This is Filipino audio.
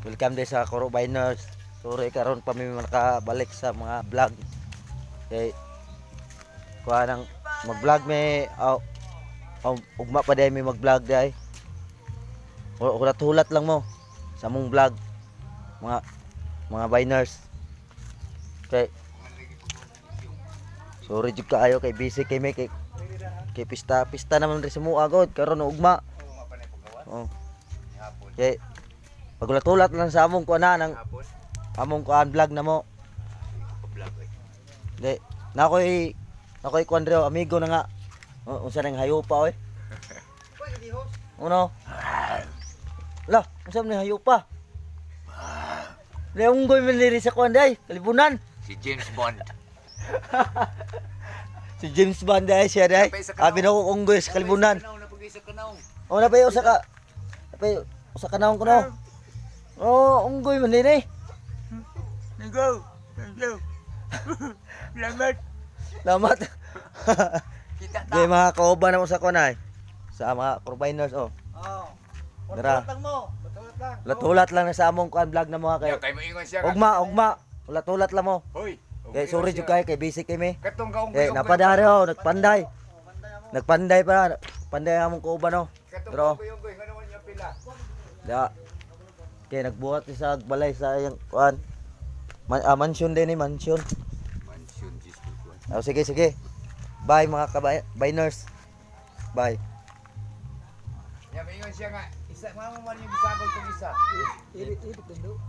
Welcome din sa Corobiners. Sorry karon pa may nakabalik sa mga vlog. Kay kuha nang mag-vlog may ugma pa day may mag-vlog day. Hulat-hulat lang mo sa mong vlog mga biners. Kay sorry jud kaayo kay busy kay may kay pista naman rin sa mua god karon ugma. Oh. Kay pagulat-ulat lang sa among kuana nang among kuan vlog na mo. Di nakoy kuan ro amigo na nga. Unsa nang hayupa oy? Uno. La, unsa man hayupa? Leong goy man diri sa kuan day, kalibunan. Si James Bond. Si James Bond day siya day. Abi na ko unggoy sa kalibunan. Oh, napay usa ka. Napay usa ka naong kuno. Oh, unggoy man din eh. Go. Salamat. Kita Di mga kauban na mo sa kunay. Sa mga Corobiners oh. Dara. Ulat-ulat lang na sa among kuan vlog na mga kayo. kay mo ingon siya. Ugma. Ulat-ulat lang mo. Hoy. Kay sorry jud kay busy kay mi. Katong kaong Eh napadari oh, nagpanday. Nagpanday pa. Panday among kauban oh. Pero yung ngano niya pila. da kay nagbuhat sa balay sa yang kuan. Mansion din ni mansion. Mansion Jesus. Oh, sige. Bye mga kabiners. Bye. Ya, may ingon siya nga, isa mo man yung bisagol kong isa. Irit-irit din do.